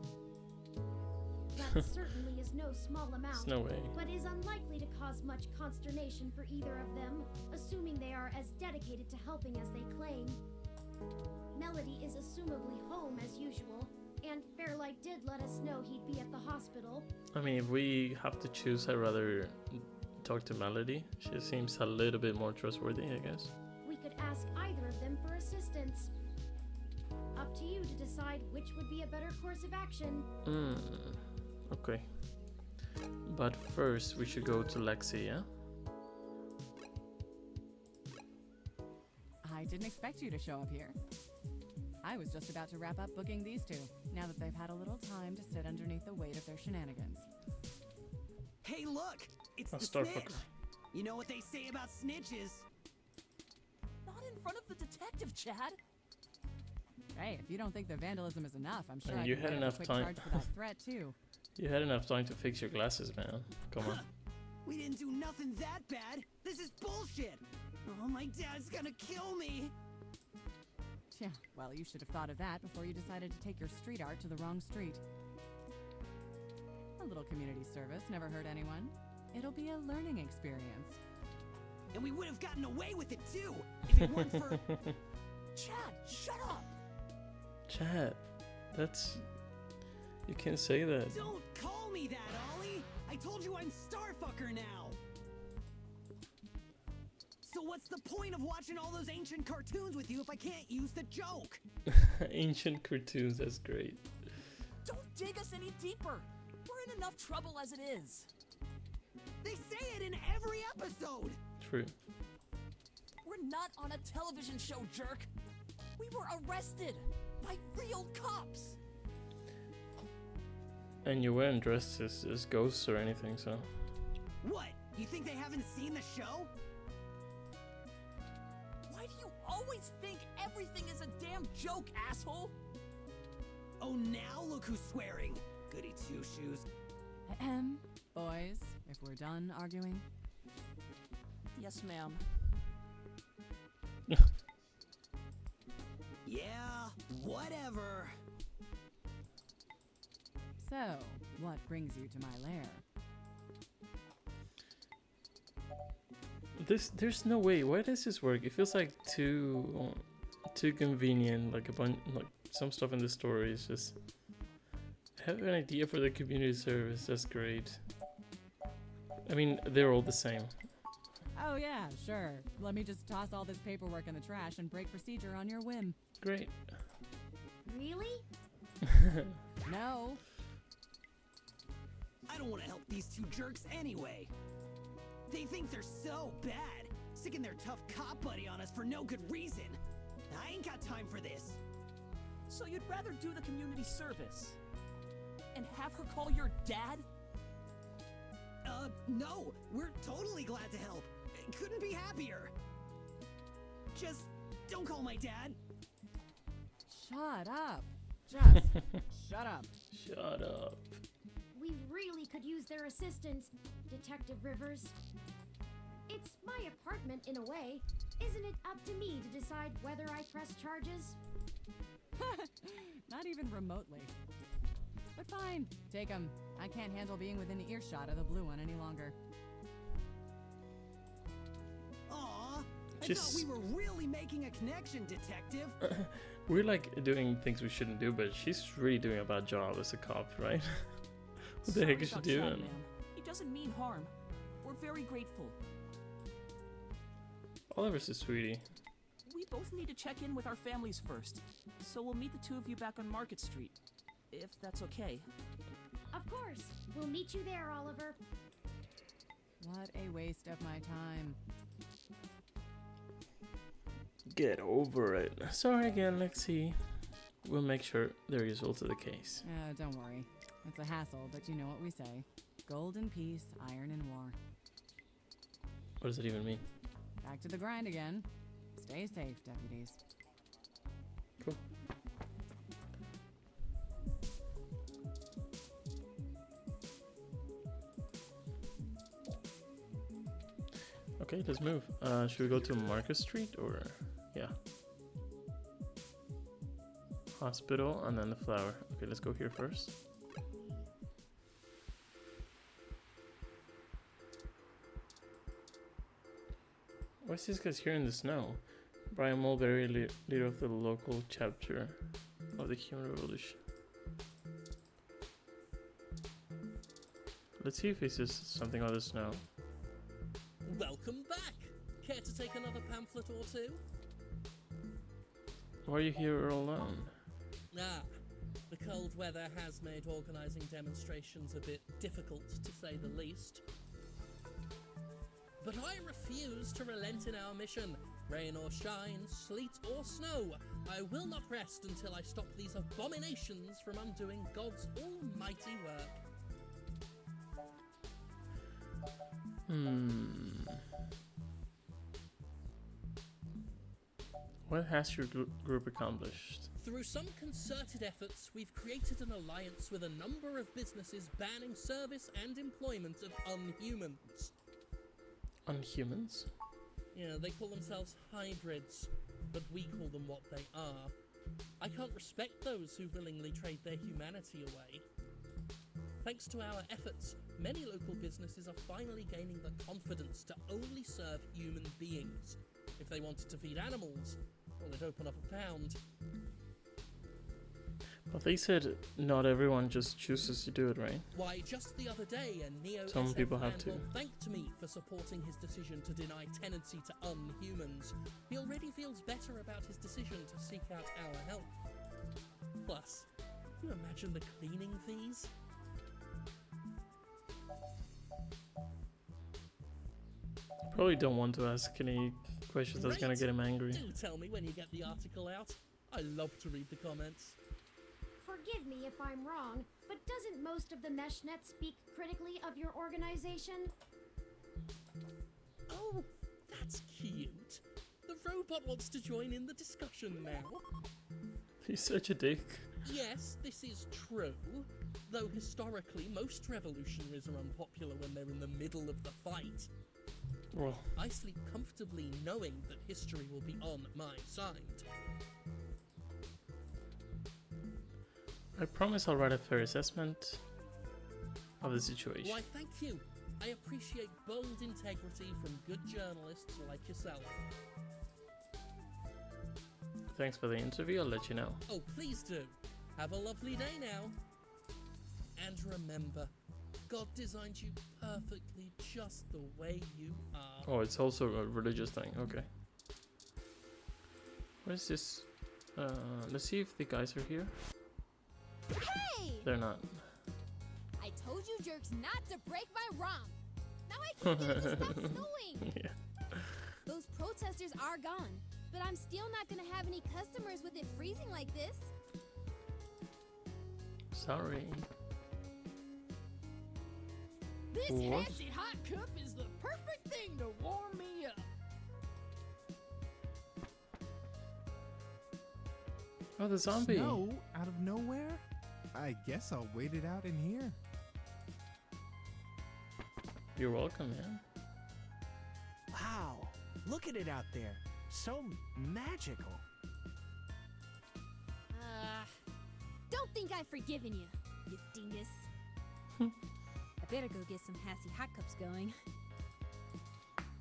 That certainly is no small amount, There's no way. but is unlikely to cause much consternation for either of them, assuming they are as dedicated to helping as they claim. Melody is assumably home as usual, and Fairlight did let us know he'd be at the hospital. I mean, if we have to choose, I'd rather talk to Melody. She seems a little bit more trustworthy, I guess. We could ask either of them for assistance. Up to you to decide which would be a better course of action. Okay. But first, we should go to Lexi, yeah? I didn't expect you to show up here. I was just about to wrap up booking these two, now that they've had a little time to sit underneath the weight of their shenanigans. Hey, look! It's A the Starfucker. snitch! You know what they say about snitches? Not in front of the detective, Chad. Hey, if you don't think the vandalism is enough, I'm sure And I you can had write up a enough quick time. charge for that threat, too. You had enough time to fix your glasses, man. Come on. We didn't do nothing that bad! This is bullshit! Oh, my dad's gonna kill me! Yeah, well, you should have thought of that before you decided to take your street art to the wrong street. A little community service never hurt anyone. It'll be a learning experience. And we would have gotten away with it too, if it weren't for... Chad, shut up! Chad, that's... You can't say that. Don't call me that, Ollie! I told you I'm Starfucker now! So what's the point of watching all those ancient cartoons with you if I can't use the joke? Ancient cartoons, that's great. Don't dig us any deeper! We're in enough trouble as it is. They say it in every episode! True. We're not on a television show, jerk! We were arrested by real cops! And you weren't dressed as ghosts or anything, so... What? You think they haven't seen the show? Why do you always think everything is a damn joke, asshole? Oh, now look who's swearing. Goody two-shoes. Ahem. Boys, if we're done arguing. Yes, ma'am. Yeah, whatever. So, what brings you to my lair? There's no way. Why does this work? It feels like too convenient. Like some stuff in the story is just. I have an idea for the community service. That's great. I mean, they're all the same. Oh yeah, sure. Let me just toss all this paperwork in the trash and break procedure on your whim. Great. Really? No. I don't want to help these two jerks anyway. They think they're so bad, sticking their tough cop buddy on us for no good reason. I ain't got time for this. So you'd rather do the community service? And have her call your dad? No, we're totally glad to help. Couldn't be happier. Just don't call my dad. Shut up. Just shut up. Shut up. We really could use their assistance, Detective Rivers. It's my apartment in a way. Isn't it up to me to decide whether I press charges? Not even remotely. But fine, take him. I can't handle being within earshot of the blue one any longer. Aw, I Just- thought we were really making a connection, Detective. We're like doing things we shouldn't do, but she's really doing a bad job as a cop, right? What the heck is she Sorry about Chad, doing? ma'am. He doesn't mean harm. We're very grateful. Oliver's a sweetie. We both need to check in with our families first, so we'll meet the two of you back on Market Street, if that's okay. Of course. We'll meet you there, Oliver. What a waste of my time. Get over it. Sorry again, Lexi. We'll make sure there is also the case. Don't worry. It's a hassle, but you know what we say. Gold in peace, iron in war. What does that even mean? Back to the grind again. Stay safe, deputies. Cool. Okay, let's move. Should we go to Market Street or... Yeah. Hospital and then the flower. Okay, let's go here first. Why is this guy's here in the snow? Brian Mulberry, leader of the local chapter of the Human Revolution. Let's see if he says something on the snow. Welcome back! Care to take another pamphlet or two? Why are you here alone? Ah, the cold weather has made organising demonstrations a bit difficult, to say the least. But I refuse to relent in our mission. Rain or shine, sleet or snow, I will not rest until I stop these abominations from undoing God's almighty work. What has your group accomplished? Through some concerted efforts, we've created an alliance with a number of businesses banning service and employment of unhumans. Unhumans? Yeah, they call themselves hybrids, but we call them what they are. I can't respect those who willingly trade their humanity away. Thanks to our efforts, many local businesses are finally gaining the confidence to only serve human beings. If they wanted to feed animals, well, they'd open up a pound. But they said not everyone just chooses to do it, right? Why, just the other day, a Neo Some SF people have to. landlord thanked me for supporting his decision to deny tenancy to unhumans. He already feels better about his decision to seek out our help. Plus, can you imagine the cleaning fees? Probably don't want to ask any questions that's gonna Great. get him angry. Do tell me when you get the article out. I love to read the comments. Forgive me if I'm wrong, but doesn't most of the MeshNet speak critically of your organization? Oh, that's cute. The robot wants to join in the discussion now. He's such a dick. Yes, this is true. Though historically, most revolutionaries are unpopular when they're in the middle of the fight. Well, I sleep comfortably knowing that history will be on my side. I promise I'll write a fair assessment of the situation. Why, thank you. I appreciate bold integrity from good journalists like yourself. Thanks for the interview, I'll let you know. Oh, please do. Have a lovely day now. And remember, God designed you perfectly just the way you are. Oh, it's also a religious thing, okay. What is this? Let's see if the guys are here. Hey! They're not. I told you jerks not to break my ROM. Now I can't get it to stop snowing. Yeah. Those protesters are gone, but I'm still not gonna have any customers with it freezing like this. Sorry. This What? Hansi hot cup is the perfect thing to warm me up. Oh, the zombie. Snow out of nowhere? I guess I'll wait it out in here. You're welcome, man. Wow, look at it out there. So magical. Don't think I've forgiven you, you dingus. I better go get some Hansi hot cups going.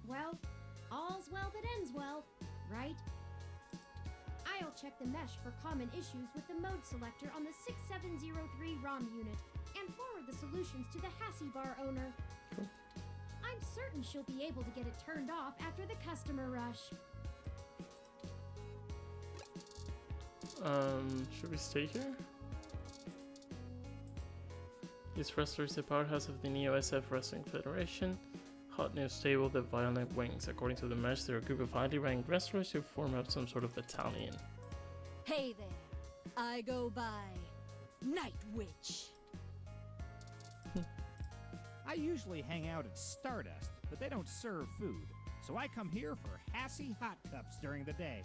Well, all's well that ends well, right? I'll check the mesh for common issues with the mode selector on the 6703 ROM unit and forward the solutions to the Hassie bar owner. Cool. I'm certain she'll be able to get it turned off after the customer rush. Should we stay here? This wrestler is a powerhouse of the Neo SF Wrestling Federation. Hot new stable, the Violent Wings. According to the mesh, they're a group of highly ranked wrestlers who form up some sort of battalion. Hey there, I go by Night Witch. I usually hang out at Stardust, but they don't serve food, so I come here for Hassie hot cups during the day.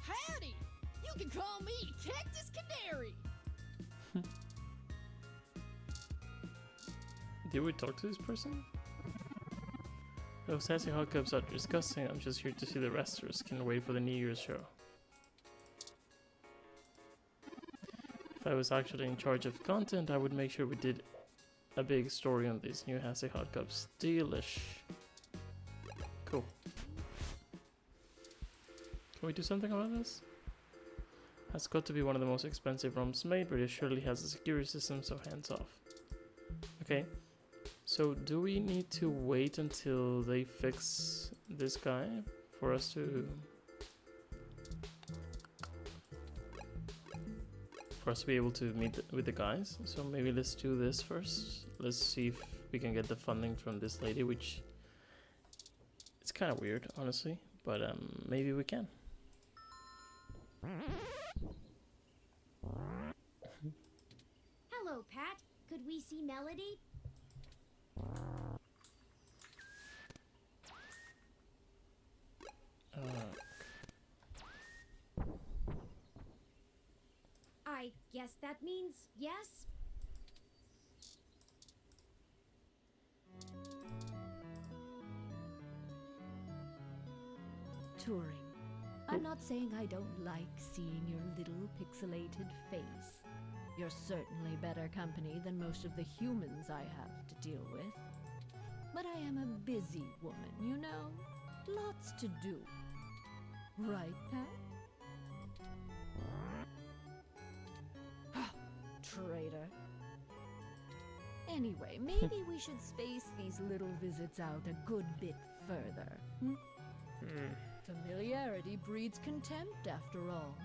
Howdy! You can call me Cactus Canary. Did we talk to this person? Those sassy hot cups are disgusting. I'm just here to see the wrestlers. Can't wait for the New Year's show. If I was actually in charge of content, I would make sure we did a big story on these new Hassie hot cups. Delish. Cool. Can we do something about this? Has got to be one of the most expensive ROMs made, but it surely has a security system, so hands off. Okay. So do we need to wait until they fix this guy for us to be able to meet with the guys? So maybe let's do this first. Let's see if we can get the funding from this lady, which it's kind of weird, honestly, but maybe we can. Hello, Pat. Could we see Melody? I guess that means yes? Turing, I'm not saying I don't like seeing your little pixelated face. You're certainly better company than most of the humans I have to deal with. But I am a busy woman, you know? Lots to do. Right, Pat? Traitor. Anyway, maybe we should space these little visits out a good bit further. Familiarity breeds contempt, after all.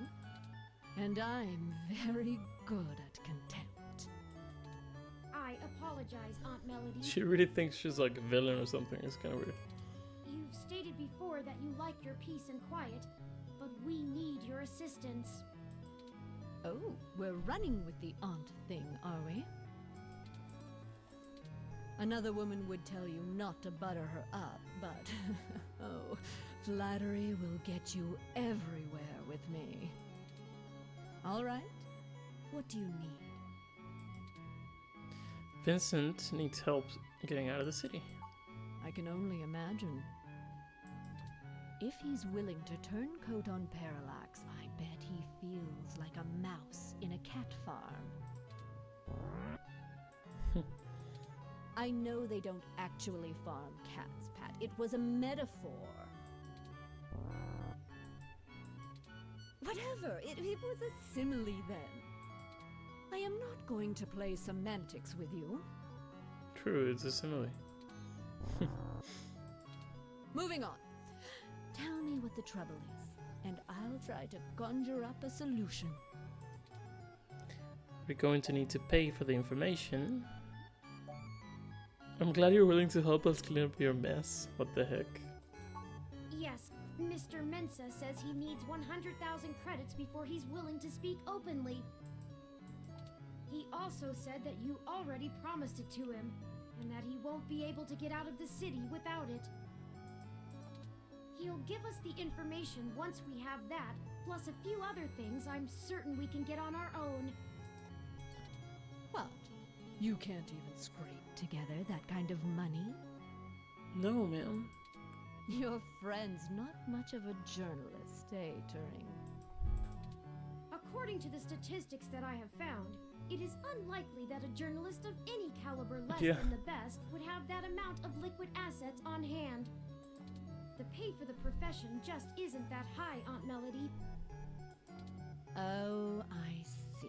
And I'm very good at contempt. I apologize, Aunt Melody. She really thinks she's like a villain or something. It's kind of weird. You've stated before that you like your peace and quiet, but we need your assistance. Oh, we're running with the aunt thing, are we? Another woman would tell you not to butter her up, but oh, flattery will get you everywhere with me. All right, what do you need? Vincent needs help getting out of the city. I can only imagine. If he's willing to turn coat on Parallax, I bet he feels like a mouse in a cat farm. I know they don't actually farm cats, Pat. It was a metaphor. Whatever, it was a simile then. I am not going to play semantics with you. True, it's a simile. Moving on. Tell me what the trouble is, and I'll try to conjure up a solution. We're going to need to pay for the information. I'm glad you're willing to help us clean up your mess. What the heck? Yes, Mr. Mensa says he needs 100,000 credits before he's willing to speak openly. He also said that you already promised it to him, and that he won't be able to get out of the city without it. He'll give us the information once we have that, plus a few other things I'm certain we can get on our own. What? You can't even scrape together that kind of money? No, ma'am. Your friend's not much of a journalist, eh, Turing? According to the statistics that I have found, it is unlikely that a journalist of any caliber less than the best would have that amount of liquid assets on hand. The pay for the profession just isn't that high, Aunt Melody. Oh, I see.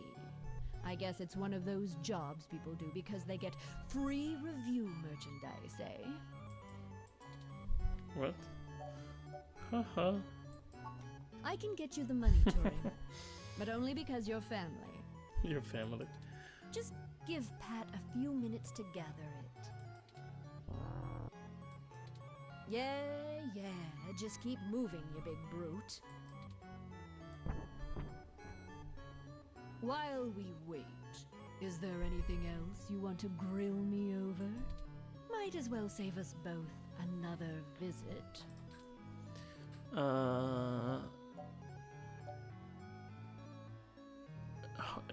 I guess it's one of those jobs people do because they get free review merchandise, eh? What? Haha. I can get you the money, Turing, but only because you're family. Your family. Just give Pat a few minutes to gather it. Yeah, just keep moving, you big brute. While we wait, is there anything else you want to grill me over? Might as well save us both another visit.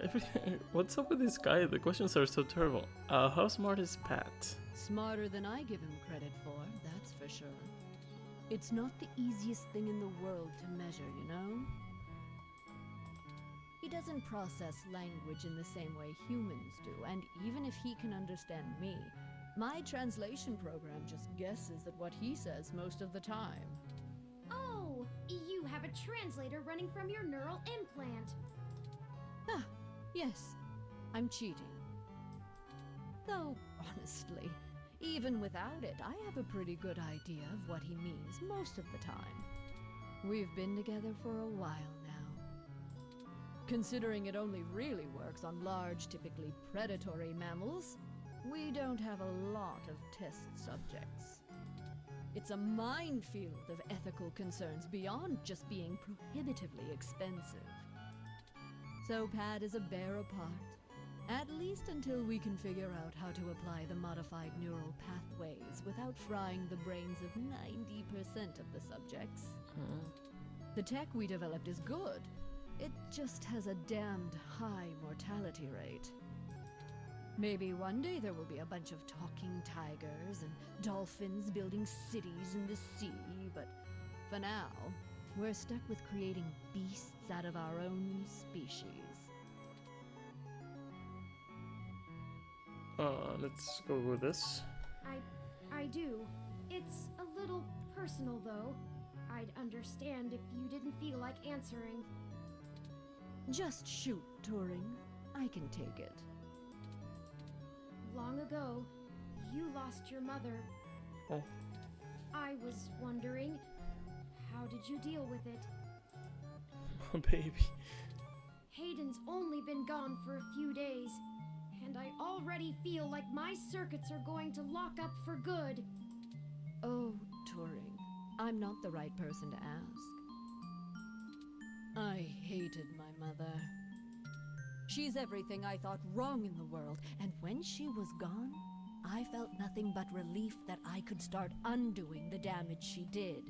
Everything. What's up with this guy? The questions are so terrible. How smart is Pat? Smarter than I give him credit for, that's for sure. It's not the easiest thing in the world to measure, you know? He doesn't process language in the same way humans do, and even if he can understand me, my translation program just guesses at what he says most of the time. Oh, you you have a translator running from your neural implant. Ah, yes. I'm cheating. Though, honestly, even without it, I have a pretty good idea of what he means most of the time. We've been together for a while now. Considering it only really works on large, typically predatory mammals, we don't have a lot of test subjects. It's a minefield of ethical concerns beyond just being prohibitively expensive. So Pat is a bear apart, at least until we can figure out how to apply the modified neural pathways without frying the brains of 90% of the subjects. The tech we developed is good. It just has a damned high mortality rate. Maybe one day there will be a bunch of talking tigers and dolphins building cities in the sea, but for now, we're stuck with creating beasts out of our own species. Let's go with this. I do. It's a little personal, though. I'd understand if you didn't feel like answering. Just shoot, Turing. I can take it. Long ago, you lost your mother. Oh. I was wondering, how did you deal with it? Oh, baby. Hayden's only been gone for a few days, and I already feel like my circuits are going to lock up for good. Oh, Turing, I'm not the right person to ask. I hated my mother. She's everything I thought wrong in the world, and when she was gone, I felt nothing but relief that I could start undoing the damage she did.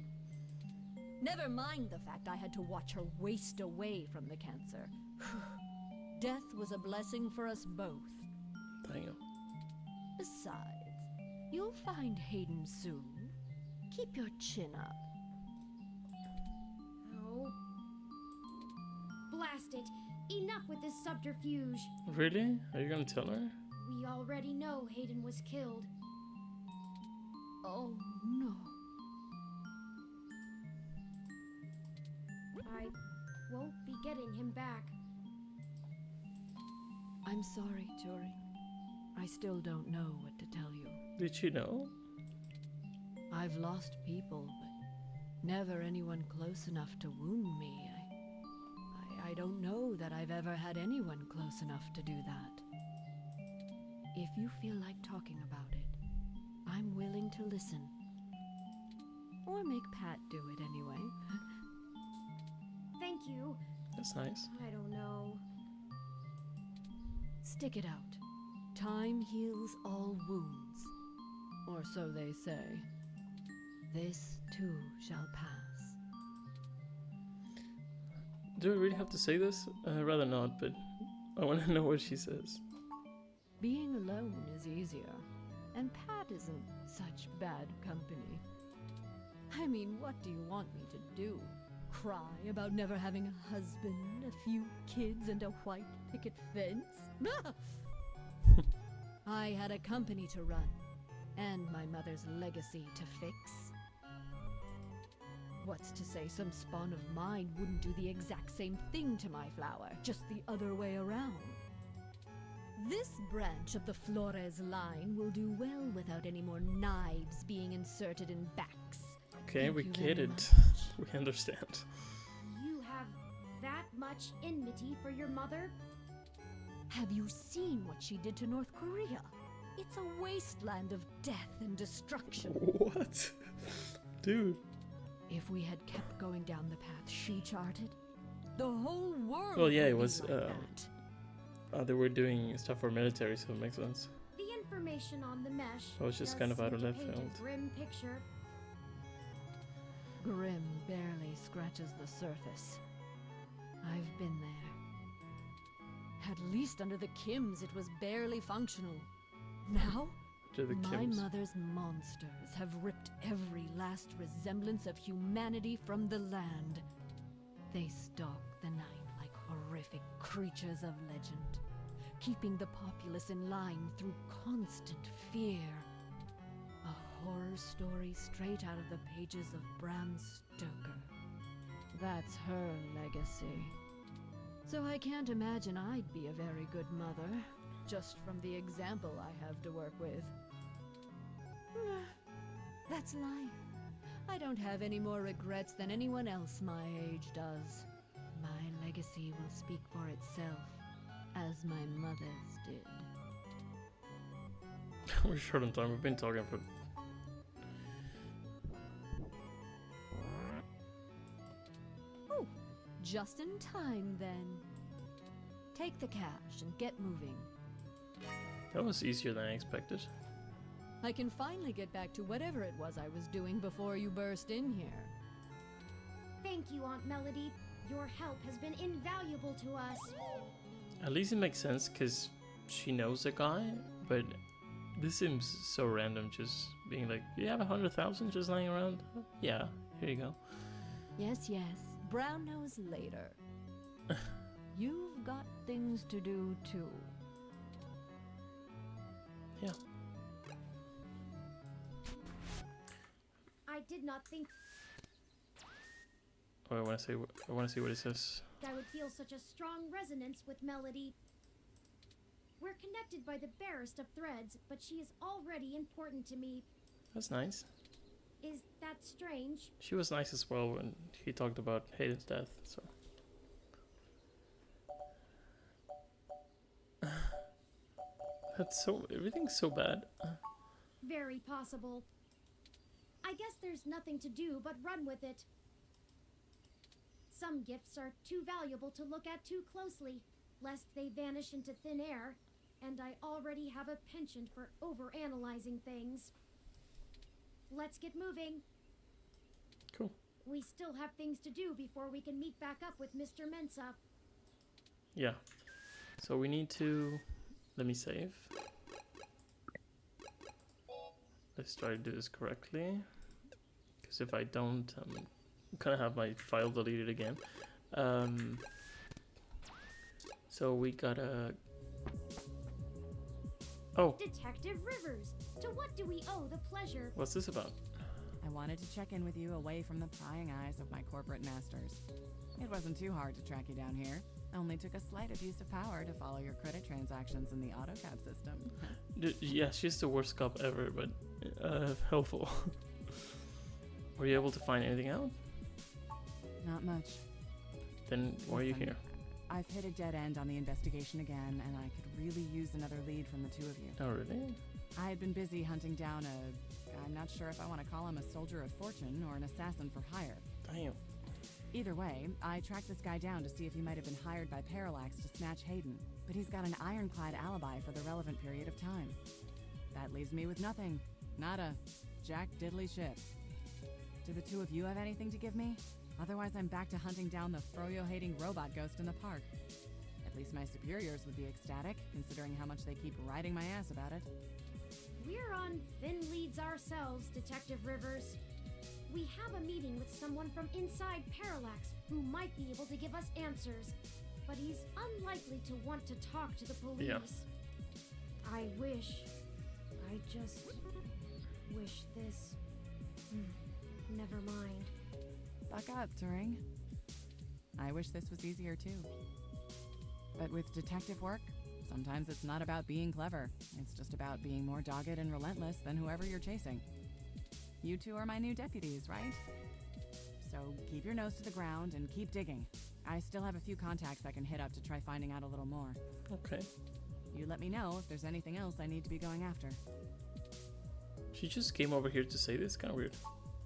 Never mind the fact I had to watch her waste away from the cancer. Death was a blessing for us both. Damn. Besides, you'll find Hayden soon. Keep your chin up. Oh. Blast it. Enough with this subterfuge. Really? Are you gonna tell her? We already know Hayden was killed. Oh, no. I won't be getting him back. I'm sorry, Turing. I still don't know what to tell you. Did you know? I've lost people, but never anyone close enough to wound me. I don't know that I've ever had anyone close enough to do that. If you feel like talking about it, I'm willing to listen. Or make Pat do it anyway. Thank you. That's nice. I don't know. Stick it out. Time heals all wounds. Or so they say. This too shall pass. Do I really have to say this? Rather not, but I want to know what she says. Being alone is easier, and Pat isn't such bad company. I mean, what do you want me to do? Cry about never having a husband, a few kids, and a white picket fence? I had a company to run, and my mother's legacy to fix. What's to say some spawn of mine wouldn't do the exact same thing to my flower, just the other way around? This branch of the Flores line will do well without any more knives being inserted in backs. Okay, Thank we you get very it. much. We understand. You have that much enmity for your mother? Have you seen what she did to North Korea? It's a wasteland of death and destruction. What? Dude. If we had kept going down the path she charted, the whole world Well, yeah, would it be was. like that. They were doing stuff for military, so it makes sense. The information on the mesh I was just does kind of seem out of to left paint field. a grim picture. Grim barely scratches the surface. I've been there. At least under the Kims, it was barely functional. Now, To the my Kims. mother's monsters have ripped every last resemblance of humanity from the land. They stalk the night like horrific creatures of legend, keeping the populace in line through constant fear. A horror story straight out of the pages of Bram Stoker. That's her legacy. So I can't imagine I'd be a very good mother, just from the example I have to work with. That's life. I don't have any more regrets than anyone else my age does. My legacy will speak for itself, as my mother's did. We're short on time. We've been talking for... Oh, just in time then. Take the cash and get moving. That was easier than I expected. I can finally get back to whatever it was I was doing before you burst in here. Thank you, Aunt Melody. Your help has been invaluable to us. At least it makes sense, because she knows the guy, but this seems so random, just being like, you have 100,000 just lying around? Yeah, here you go. Yes, yes. Brown nose later. You've got things to do, too. Yeah. I did not think Oh, I want to see what it says. I would feel such a strong resonance with Melody. We're connected by the barest of threads, but she is already important to me. That's nice. Is that strange? She was nice as well when he talked about Hayden's death, so... That's so... everything's so bad. Very possible. I guess there's nothing to do but run with it. Some gifts are too valuable to look at too closely, lest they vanish into thin air, and I already have a penchant for overanalyzing things. Let's get moving. Cool. We still have things to do before we can meet back up with Mr. Mensa. Yeah. So we need to... let me save. Let's try to do this correctly. Because if I don't, I'm gonna have my file deleted again. So we gotta... oh! Detective Rivers, to what do we owe the pleasure? What's this about? I wanted to check in with you away from the prying eyes of my corporate masters. It wasn't too hard to track you down here. Only took a slight abuse of power to follow your credit transactions in the AutoCAD system. Yeah, she's the worst cop ever, but helpful. Were you able to find anything out? Not much. Then why are you here? I've hit a dead end on the investigation again, and I could really use another lead from the two of you. Oh, really? I had been busy hunting down I'm not sure if I want to call him a soldier of fortune or an assassin for hire. Damn. Either way, I tracked this guy down to see if he might have been hired by Parallax to snatch Hayden, but he's got an ironclad alibi for the relevant period of time. That leaves me with nothing. Nada. Jack diddly shit. Do the two of you have anything to give me? Otherwise, I'm back to hunting down the froyo-hating robot ghost in the park. At least my superiors would be ecstatic, considering how much they keep riding my ass about it. We're on thin leads ourselves, Detective Rivers. We have a meeting with someone from inside Parallax who might be able to give us answers, but he's unlikely to want to talk to the police. Yeah. I just wish this... Never mind. Buck up, Turing. I wish this was easier too. But with detective work, sometimes it's not about being clever. It's just about being more dogged and relentless than whoever you're chasing. You two are my new deputies, right? So keep your nose to the ground and keep digging. I still have a few contacts I can hit up to try finding out a little more. Okay. You let me know if there's anything else I need to be going after. She just came over here to say this? Kind of weird.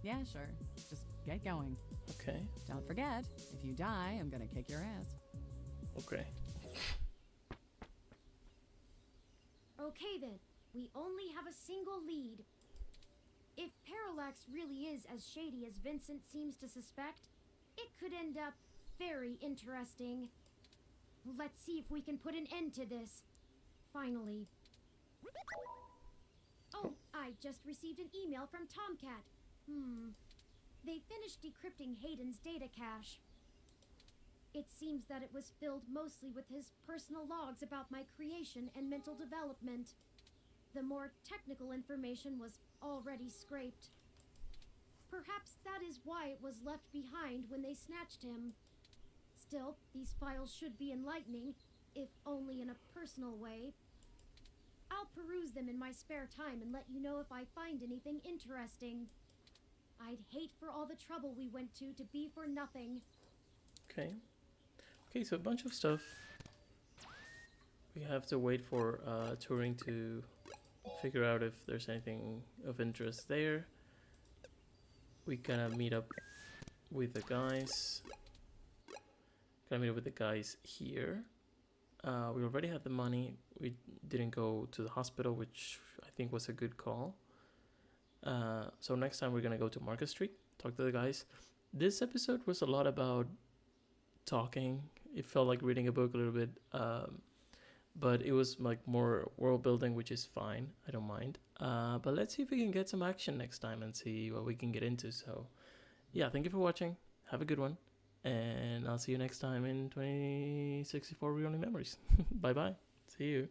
Yeah, sure. Just get going. Okay. Don't forget, if you die, I'm gonna kick your ass. Okay. Okay then, we only have a single lead. If Parallax really is as shady as Vincent seems to suspect, it could end up very interesting. Let's see if we can put an end to this. Finally. Oh, I just received an email from Tomcat. They finished decrypting Hayden's data cache. It seems that it was filled mostly with his personal logs about my creation and mental development. The more technical information was already scraped. Perhaps that is why it was left behind when they snatched him. Still, these files should be enlightening, if only in a personal way. I'll peruse them in my spare time and let you know if I find anything interesting. I'd hate for all the trouble we went to be for nothing. Okay. Okay, so a bunch of stuff. We have to wait for Turing to figure out if there's anything of interest there. We gotta meet up with the guys. Gotta meet up with the guys here. We already had the money. We didn't go to the hospital, which I think was a good call. So next time we're gonna go to Market Street, talk to the guys. This episode was a lot about talking. It felt like reading a book a little bit, but it was like more world building, which is fine. I don't mind. But let's see if we can get some action next time and see what we can get into. So yeah, thank you for watching. Have a good one. And I'll see you next time in 2064 Reonly Memories. Bye bye. See you.